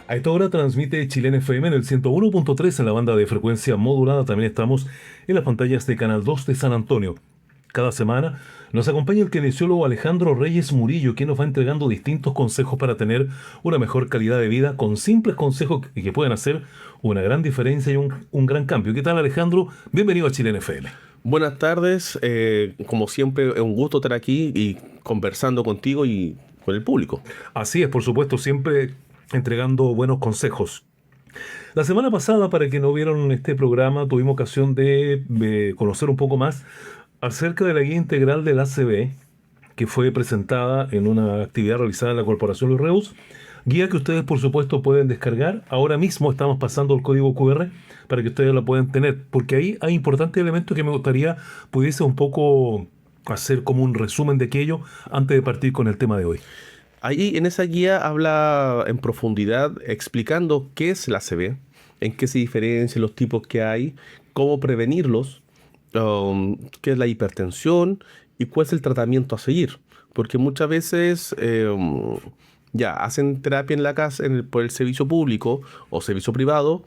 A esta hora transmite Chilena FM en el 101.3 en la banda de frecuencia modulada. También estamos en las pantallas de Canal 2 de San Antonio. Cada semana nos acompaña el kinesiólogo Alejandro Reyes Murillo, quien nos va entregando distintos consejos para tener una mejor calidad de vida, con simples consejos que pueden hacer una gran diferencia y un gran cambio. ¿Qué tal, Alejandro? Bienvenido a Chilena FM. Buenas tardes, como siempre es un gusto estar aquí y conversando contigo y con el público. Así es, por supuesto, siempre entregando buenos consejos. La semana pasada, para que no vieron este programa, tuvimos ocasión de conocer un poco más acerca de la guía integral del ACV, que fue presentada en una actividad realizada en la Corporación Los Reus. Guía que ustedes, por supuesto, pueden descargar. Ahora mismo estamos pasando el código QR para que ustedes lo puedan tener, porque ahí hay importantes elementos que me gustaría pudiese un poco hacer como un resumen de aquello antes de partir con el tema de hoy. Ahí en esa guía habla en profundidad explicando qué es el ACV, en qué se diferencian los tipos que hay, cómo prevenirlos, qué es la hipertensión y cuál es el tratamiento a seguir. Porque muchas veces ya hacen terapia en la casa por el servicio público o servicio privado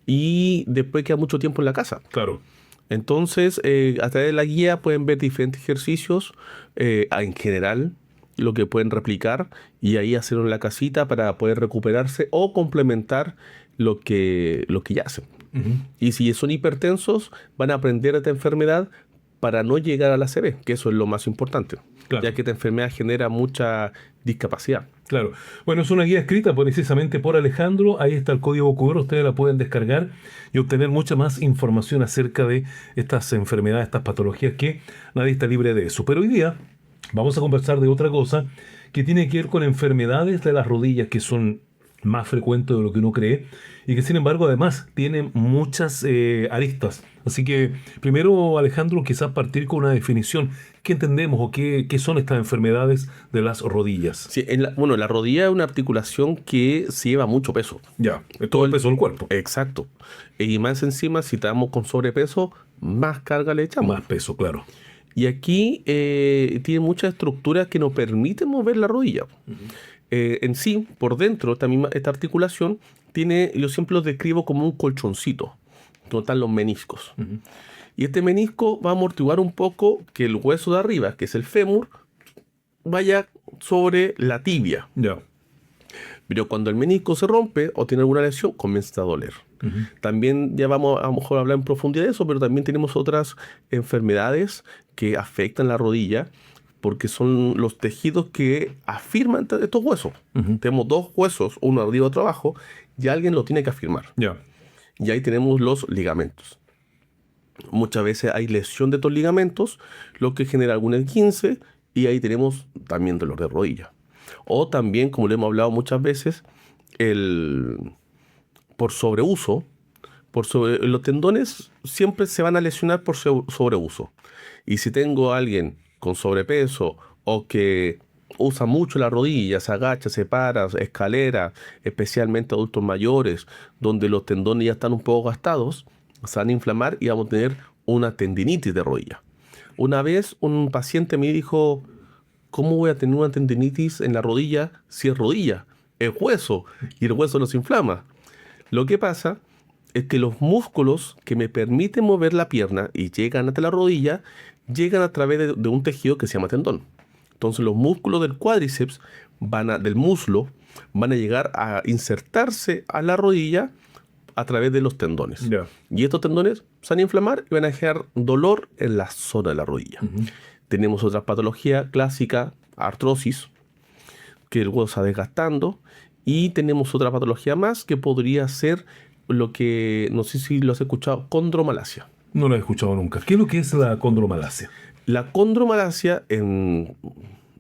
y después queda mucho tiempo en la casa. Claro. Entonces, a través de la guía pueden ver diferentes ejercicios en general, lo que pueden replicar y ahí hacerlo en la casita para poder recuperarse o complementar lo que ya hacen. Uh-huh. Y si son hipertensos, van a aprender esta enfermedad para no llegar a la ACV, que eso es lo más importante, Claro. ya que esta enfermedad genera mucha discapacidad. Claro. Bueno, es una guía escrita precisamente por Alejandro. Ahí está el código QR, ustedes la pueden descargar y obtener mucha más información acerca de estas enfermedades, estas patologías, que nadie está libre de eso. Pero hoy día vamos a conversar de otra cosa que tiene que ver con enfermedades de las rodillas, que son más frecuentes de lo que uno cree y que sin embargo además tienen muchas aristas. Así que primero, Alejandro, quizás partir con una definición. ¿Qué entendemos o qué son estas enfermedades de las rodillas? Sí, la rodilla es una articulación que se lleva mucho peso. Ya, todo el peso del cuerpo. Exacto. Y más encima, si estamos con sobrepeso, más carga le echamos. Más peso, claro. Y aquí tiene muchas estructuras que nos permiten mover la rodilla. Uh-huh. En sí, por dentro, esta articulación tiene, yo siempre lo describo como un colchoncito, donde están los meniscos. Uh-huh. Y este menisco va a amortiguar un poco que el hueso de arriba, que es el fémur, vaya sobre la tibia. Ya. Pero cuando el menisco se rompe o tiene alguna lesión, comienza a doler. Uh-huh. También ya vamos a lo mejor a hablar en profundidad de eso, pero también tenemos otras enfermedades que afectan la rodilla, porque son los tejidos que afirman estos huesos. Uh-huh. Tenemos dos huesos, uno arriba y otro abajo, y alguien lo tiene que afirmar. Yeah. Y ahí tenemos los ligamentos. Muchas veces hay lesión de estos ligamentos, lo que genera algún esguince, y ahí tenemos también dolor de rodilla. O también, como le hemos hablado muchas veces, por sobreuso, los tendones siempre se van a lesionar por sobreuso. Y si tengo a alguien con sobrepeso o que usa mucho la rodilla, se agacha, se para, escalera, especialmente adultos mayores, donde los tendones ya están un poco gastados, se van a inflamar y vamos a tener una tendinitis de rodilla. Una vez un paciente me dijo, ¿cómo voy a tener una tendinitis en la rodilla si es rodilla? Es hueso y el hueso no se inflama. Lo que pasa es que los músculos que me permiten mover la pierna y llegan hasta la rodilla, llegan a través de un tejido que se llama tendón. Entonces los músculos del cuádriceps, del muslo, van a llegar a insertarse a la rodilla a través de los tendones. Yeah. Y estos tendones se van a inflamar y van a generar dolor en la zona de la rodilla. Uh-huh. Tenemos otra patología clásica, artrosis, que el hueso está desgastando. Y tenemos otra patología más que podría ser lo que, no sé si lo has escuchado, condromalacia. No lo he escuchado nunca. ¿Qué es lo que es la condromalacia? La condromalacia, en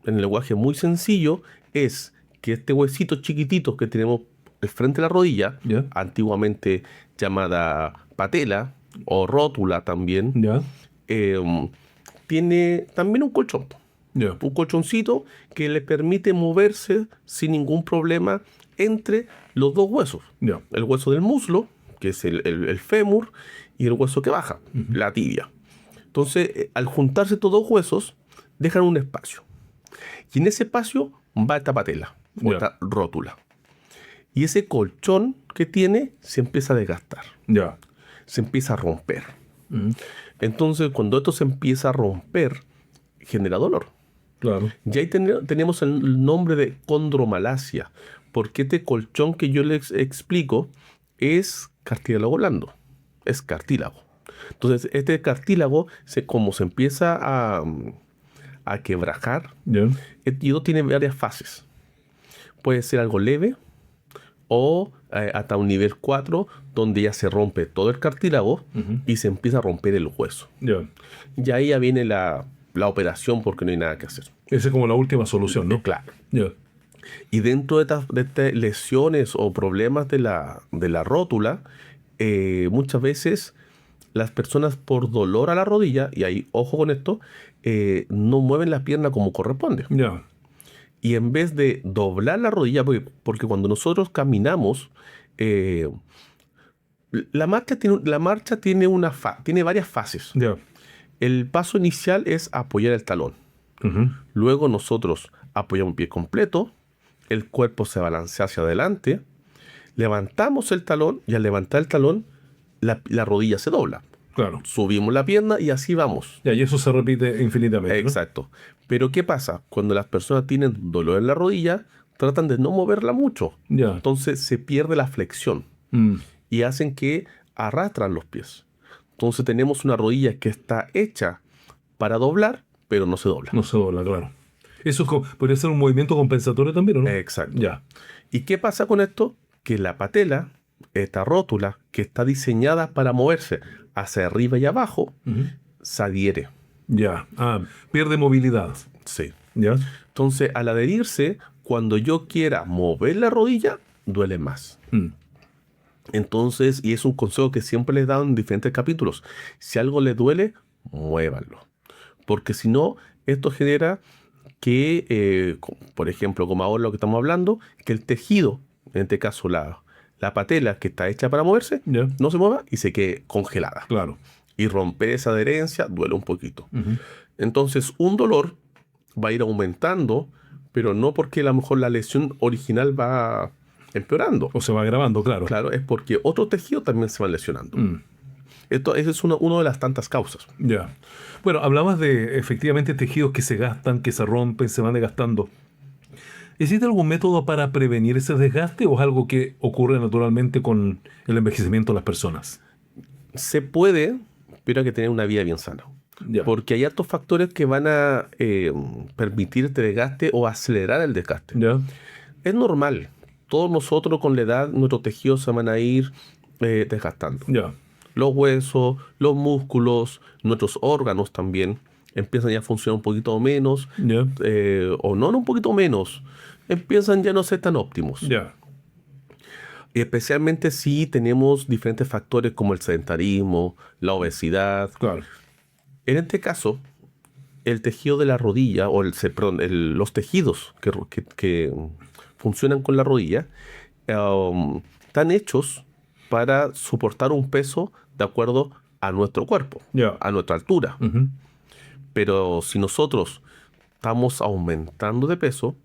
el lenguaje muy sencillo, es que este huesito chiquitito que tenemos al frente de la rodilla, yeah, antiguamente llamada patela o rótula también, yeah, tiene también un colchón. Yeah. Un colchoncito que le permite moverse sin ningún problema entre los dos huesos. Yeah. El hueso del muslo, que es el fémur, y el hueso que baja, uh-huh, la tibia. Entonces, al juntarse estos dos huesos, dejan un espacio. Y en ese espacio va esta patela, o esta rótula. Y ese colchón que tiene se empieza a desgastar, Ya. se empieza a romper. Mm. Entonces, cuando esto se empieza a romper, genera dolor. Claro. Y ahí tenemos el nombre de condromalacia, porque este colchón que yo les explico es cartílago blando, es cartílago. Entonces, este cartílago, como se empieza a quebrajar, Ya. y esto tiene varias fases. Puede ser algo leve o hasta un nivel 4, donde ya se rompe todo el cartílago y se empieza a romper el hueso. Ya. Y ahí ya viene la operación, porque no hay nada que hacer. Esa es como la última solución, ¿no? Claro. Ya. Y dentro de estas lesiones o problemas de la rótula, muchas veces las personas por dolor a la rodilla, y ahí ojo con esto, no mueven la pierna como corresponde. Ya. Y en vez de doblar la rodilla, porque cuando nosotros caminamos, la marcha tiene varias fases. Ya. El paso inicial es apoyar el talón. Ujú. Luego nosotros apoyamos un pie completo, el cuerpo se balancea hacia adelante, levantamos el talón y al levantar el talón, la rodilla se dobla. Claro. Subimos la pierna y así vamos. Ya, y eso se repite infinitamente, ¿no? Exacto. Pero ¿qué pasa? Cuando las personas tienen dolor en la rodilla, tratan de no moverla mucho. Ya. Entonces se pierde la flexión Mm. y hacen que arrastran los pies. Entonces tenemos una rodilla que está hecha para doblar, pero no se dobla. No se dobla, claro. Eso podría ser un movimiento compensatorio también, ¿o no? Exacto. Ya. ¿Y qué pasa con esto? Que la patela, esta rótula, que está diseñada para moverse hacia arriba y abajo, Ujú. se adhiere. Ya. Ah, pierde movilidad. Sí. Ya. Entonces, al adherirse, cuando yo quiera mover la rodilla, duele más. Mm. Entonces, y es un consejo que siempre les he dado en diferentes capítulos. Si algo le duele, muévanlo. Porque si no, esto genera que, por ejemplo, como ahora lo que estamos hablando, que el tejido, en este caso la patela que está hecha para moverse, Ya. no se mueva y se quede congelada. Claro. Y romper esa adherencia duele un poquito. Ujú. Entonces, un dolor va a ir aumentando, pero no porque a lo mejor la lesión original va empeorando. O se va agravando, claro. Claro, es porque otros tejidos también se van lesionando. Mm. Esa es una de las tantas causas. Ya. Bueno, hablabas de efectivamente tejidos que se gastan, que se rompen, se van desgastando. ¿Existe algún método para prevenir ese desgaste o es algo que ocurre naturalmente con el envejecimiento de las personas? Se puede, pero hay que tener una vida bien sana. Ya. Porque hay altos factores que van a permitir este desgaste o acelerar el desgaste. Ya. Es normal. Todos nosotros con la edad, nuestros tejidos se van a ir desgastando. Ya. Los huesos, los músculos, nuestros órganos también empiezan ya a funcionar un poquito menos, Ya. o no un poquito menos, empiezan ya a no ser tan óptimos. Ya. Y especialmente si tenemos diferentes factores como el sedentarismo, la obesidad. Claro. En este caso, el tejido de la rodilla, o los tejidos que funcionan con la rodilla, están hechos para soportar un peso de acuerdo a nuestro cuerpo, Ya. a nuestra altura. Ujú. Pero si nosotros estamos aumentando de peso,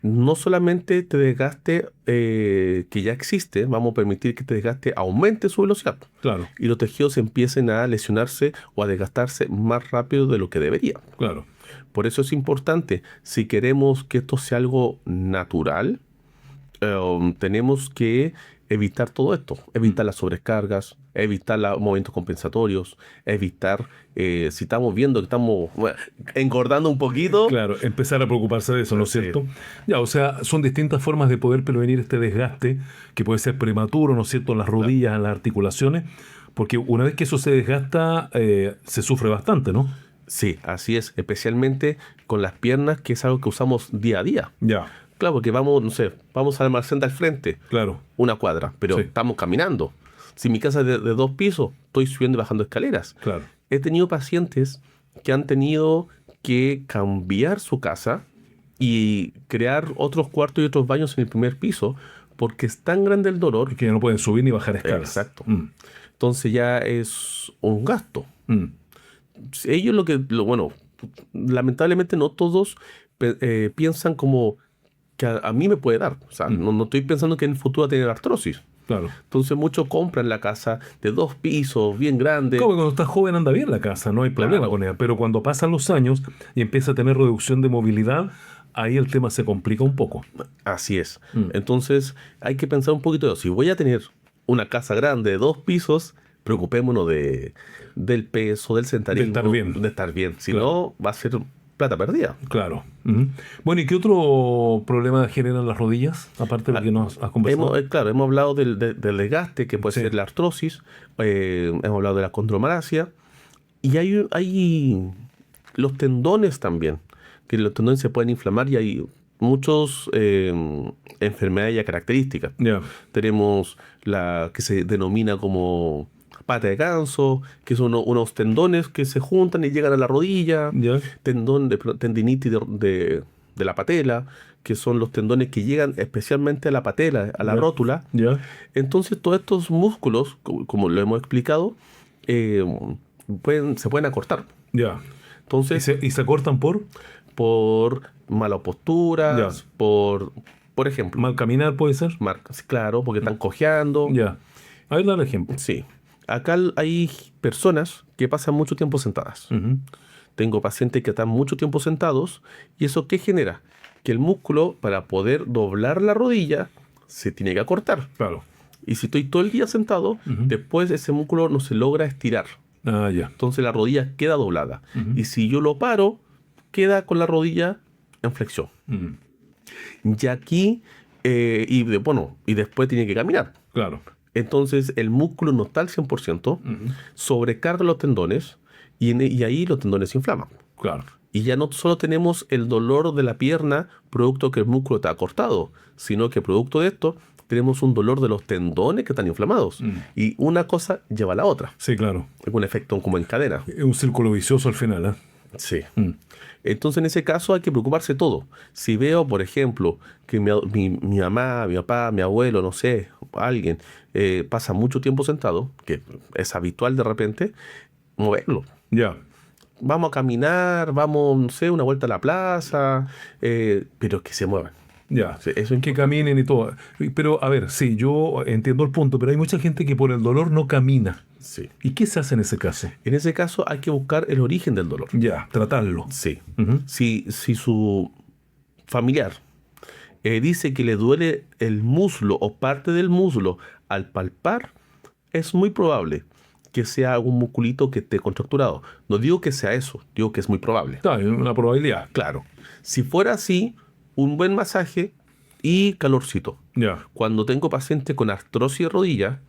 no solamente este desgaste que ya existe, vamos a permitir que este desgaste aumente su velocidad Claro. y los tejidos empiecen a lesionarse o a desgastarse más rápido de lo que debería. Claro. Por eso es importante, si queremos que esto sea algo natural, tenemos que evitar todo esto, evitar las sobrecargas, evitar los movimientos compensatorios, evitar, si estamos viendo que estamos engordando un poquito. Claro, empezar a preocuparse de eso, ¿no es Sí. cierto? Ya, o sea, son distintas formas de poder prevenir este desgaste que puede ser prematuro, ¿no es cierto?, en las rodillas, en las articulaciones, porque una vez que eso se desgasta, se sufre bastante, ¿no? Sí, así es, especialmente con las piernas, que es algo que usamos día a día. Ya, Claro, porque vamos, no sé, vamos al almacén del frente, claro, una cuadra, pero Sí. estamos caminando. Si mi casa es de 2 pisos, estoy subiendo y bajando escaleras. claro. He tenido pacientes que han tenido que cambiar su casa y crear otros cuartos y otros baños en el primer piso porque es tan grande el dolor. Que ya no pueden subir ni bajar escalas. Exacto. Mm, Entonces ya es un gasto. mm, Ellos bueno, lamentablemente no todos piensan como que a mí me puede dar. O sea, no estoy pensando que en el futuro va a tener artrosis. Claro. Entonces muchos compran la casa de 2 pisos, bien grande. Como que cuando estás joven anda bien la casa, no hay problema Claro. con ella. Pero cuando pasan los años y empieza a tener reducción de movilidad, ahí el tema se complica un poco. Así es. Entonces hay que pensar un poquito de eso. Si voy a tener una casa grande de 2 pisos, preocupémonos del peso, del sentarismo. De estar bien. De estar bien. Si Claro. no, va a ser plata perdida. Claro. Bueno, ¿y qué otro problema generan las rodillas? Aparte de lo que nos has conversado. Claro, hemos hablado del desgaste, que puede Sí. ser la artrosis. Hemos hablado de la condromalacia. Y hay los tendones también, que los tendones se pueden inflamar y hay muchas enfermedades ya características. Ya. Tenemos la que se denomina como pata de ganso, que son unos tendones que se juntan y llegan a la rodilla. Ya. Tendinitis de la patela, que son los tendones que llegan especialmente a la patela, a la Ya. rótula. Ya. Entonces todos estos músculos, como lo hemos explicado, se pueden acortar. Ya. Entonces, ¿Y se cortan por malas posturas, Ya. por ejemplo, mal caminar, puede ser? marcas, claro, porque están cojeando. Ya. A ver, dale ejemplo. Sí. Acá hay personas que pasan mucho tiempo sentadas. Ujú. Tengo pacientes que están mucho tiempo sentados. ¿Y eso qué genera? Que el músculo, para poder doblar la rodilla, se tiene que acortar. Claro. Y si estoy todo el día sentado, después ese músculo no se logra estirar. Ah, ya. Entonces la rodilla queda doblada. Y si yo lo paro, queda con la rodilla en flexión. Y aquí, y después tiene que caminar. Claro. Entonces el músculo no está al 100%, sobrecarga los tendones y ahí los tendones se inflaman. Claro. Y ya no solo tenemos el dolor de la pierna producto que el músculo está cortado, sino que producto de esto tenemos un dolor de los tendones que están inflamados. Y una cosa lleva a la otra. Sí, claro. Es un efecto como en cadena. Es un círculo vicioso al final, ¿eh? Sí. Entonces, en ese caso hay que preocuparse todo. Si veo, por ejemplo, que mi mamá, mi papá, mi abuelo, no sé, alguien pasa mucho tiempo sentado, que es habitual de repente, moverlo. Ya. Vamos a caminar, vamos, no sé, una vuelta a la plaza, pero que se muevan. Ya. Sí, eso es Que caminen y todo. Pero, a ver, sí, yo entiendo el punto, pero hay mucha gente que por el dolor no camina. Sí. ¿Y qué se hace en ese caso? En ese caso hay que buscar el origen del dolor. Ya, tratarlo. Sí. Ujú. Si su familiar dice que le duele el muslo o parte del muslo al palpar, es muy probable que sea algún musculito que esté contracturado. No digo que sea eso, digo que es muy probable. Está, hay una probabilidad. Claro. Si fuera así, un buen masaje y calorcito. Ya. Cuando tengo pacientes con artrosis de rodilla,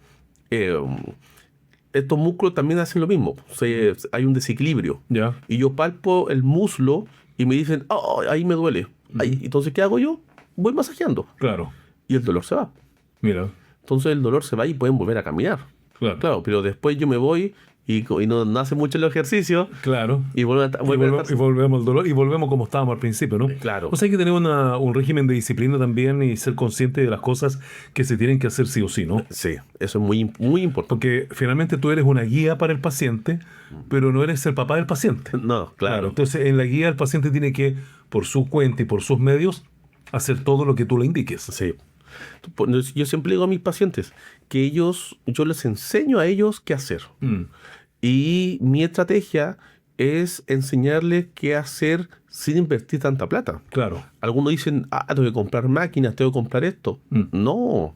estos músculos también hacen lo mismo. Hay un desequilibrio. Ya. Y yo palpo el muslo y me dicen, oh, ahí me duele. Ahí. Entonces, ¿qué hago yo? Voy masajeando. Claro. Y el dolor se va. Mira. Entonces el dolor se va y pueden volver a caminar. Claro. Claro, pero después yo me voy y no hace mucho el ejercicio Claro. y vuelven Y volvemos al dolor y volvemos como estábamos al principio, ¿no? Claro. O sea, hay que tener un régimen de disciplina también y ser consciente de las cosas que se tienen que hacer sí o sí, ¿no? Sí, eso es muy, muy importante. Porque finalmente tú eres una guía para el paciente, pero no eres el papá del paciente. No, claro. Entonces, en la guía el paciente tiene que, por su cuenta y por sus medios, hacer todo lo que tú le indiques. Sí. Yo siempre digo a mis pacientes que yo les enseño a ellos qué hacer. Y mi estrategia es enseñarles qué hacer sin invertir tanta plata. Claro. Algunos dicen, tengo que comprar máquinas, tengo que comprar esto. No.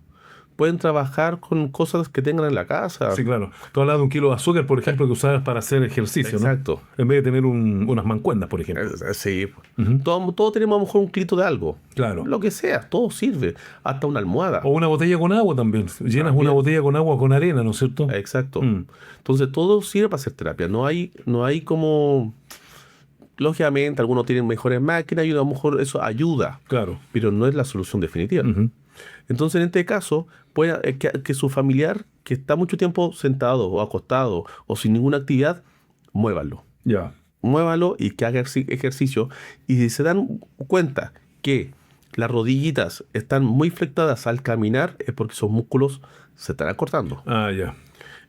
Pueden trabajar con cosas que tengan en la casa. Sí, claro. Tú hablas de 1 kilo de azúcar, por ejemplo, que usabas para hacer ejercicio, ¿no? Exacto. En vez de tener unas mancuernas, por ejemplo. Sí. Todos tenemos a lo mejor un kilito de algo. Claro. Lo que sea, todo sirve. Hasta una almohada. O una botella con agua también. Llenas También. una botella con agua con arena, ¿no es cierto? Exacto. Entonces todo sirve para hacer terapia. No hay como... Lógicamente, algunos tienen mejores máquinas y a lo mejor eso ayuda. Claro. Pero no es la solución definitiva. Entonces, en este caso, puede que su familiar que está mucho tiempo sentado o acostado o sin ninguna actividad, muévanlo. Ya. Muévalo y que haga ejercicio. Y si se dan cuenta que las rodillitas están muy flectadas al caminar, es porque esos músculos se están acortando. Ah, ya.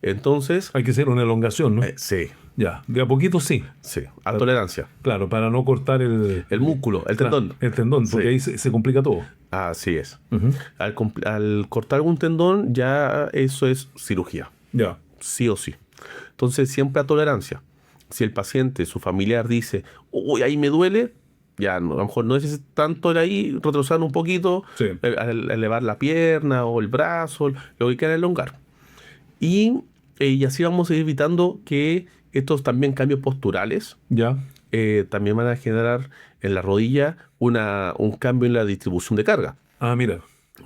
Entonces, Hay que hacer una elongación, ¿no? sí. Ya, de a poquito sí. Sí, a tolerancia. Claro, para no cortar El músculo, el tendón. El tendón, porque Sí. ahí se complica todo. Así es. Ujú. Al cortar algún tendón, ya eso es cirugía. Ya, Sí o sí. Entonces, siempre a tolerancia. Si el paciente, su familiar dice, uy, ahí me duele, ya a lo mejor no es tanto el ahí, retroceder un poquito, sí, elevar la pierna o el brazo, lo que quiera elongar. Y así vamos a ir evitando que estos también cambios posturales ya, también van a generar en la rodilla un cambio en la distribución de carga. ah, mira,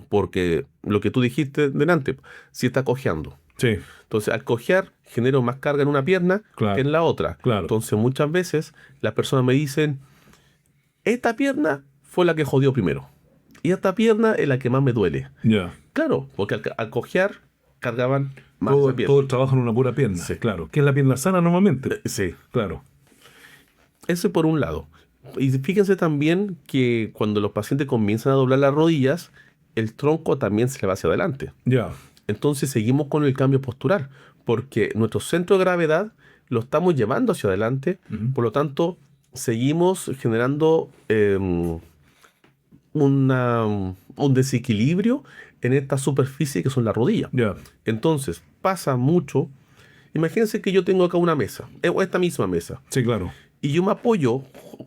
Porque lo que tú dijiste delante, si está cojeando. sí, Entonces, al cojear, genero más carga en una pierna Claro, que en la otra. claro. Entonces, muchas veces las personas me dicen, esta pierna fue la que jodió primero. Y esta pierna es la que más me duele. ya. Claro, porque al cojear cargaban más Todo, la pierna. todo el trabajo en una pura pierna, Sí. claro. Que es la pierna sana normalmente. Sí, Claro, ese por un lado. Y fíjense también que cuando los pacientes comienzan a doblar las rodillas, el tronco también se le va hacia adelante. ya, Entonces seguimos con el cambio postural, porque nuestro centro de gravedad lo estamos llevando hacia adelante, Ujú. por lo tanto seguimos generando un desequilibrio en esta superficie que son las rodillas. ya, Entonces pasa mucho, imagínense que yo tengo acá una mesa, o esta misma mesa, sí, claro, y yo me apoyo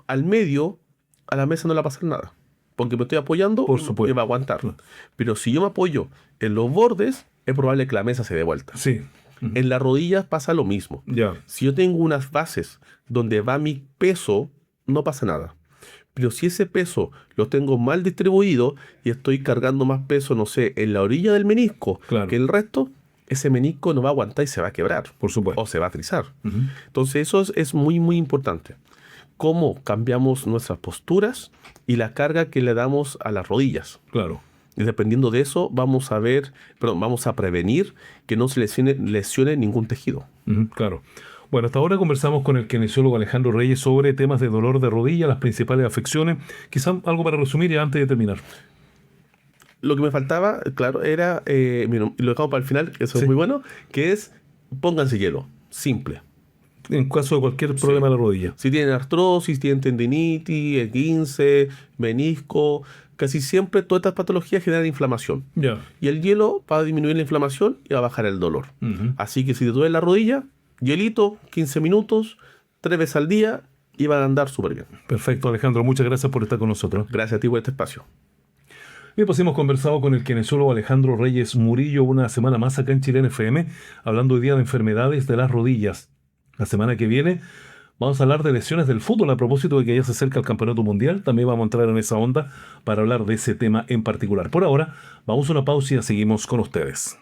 al medio, a la mesa no le va a pasar nada, porque me estoy apoyando Por supuesto. y va a aguantar. Claro. Pero si yo me apoyo en los bordes, es probable que la mesa se dé vuelta. sí, Ujú. En las rodillas pasa lo mismo. ya, Si yo tengo unas bases donde va mi peso, no pasa nada. Pero si ese peso lo tengo mal distribuido y estoy cargando más peso, no sé, en la orilla del menisco Claro. que el resto, ese menisco no va a aguantar y se va a quebrar por supuesto. o se va a frizar. Ujú. Entonces eso es muy, muy importante. Cómo cambiamos nuestras posturas y la carga que le damos a las rodillas. Claro, Y dependiendo de eso, vamos a prevenir que no se lesione ningún tejido. Ujú, claro. Bueno, hasta ahora conversamos con el kinesiólogo Alejandro Reyes sobre temas de dolor de rodilla, las principales afecciones. Quizá algo para resumir y antes de terminar. Lo que me faltaba, claro, era, mira, lo dejamos para el final, que eso Sí. es muy bueno, que es pónganse hielo, simple. En caso de cualquier problema de la rodilla. Si tienen artrosis, tienen tendinitis, esguince, menisco, casi siempre todas estas patologías generan inflamación. Ya. Y el hielo va a disminuir la inflamación y va a bajar el dolor. Ujú. Así que si te duele la rodilla, hielito, 15 minutos, 3 veces al día y van a andar súper bien. Perfecto, Alejandro. Muchas gracias por estar con nosotros. Gracias a ti por este espacio. Bien, pues hemos conversado con el kinesiólogo Alejandro Reyes Murillo una semana más acá en Chilena FM, hablando hoy día de enfermedades de las rodillas. La semana que viene vamos a hablar de lesiones del fútbol a propósito de que ya se acerca el Campeonato Mundial. También vamos a entrar en esa onda para hablar de ese tema en particular. Por ahora, vamos a una pausa y ya seguimos con ustedes.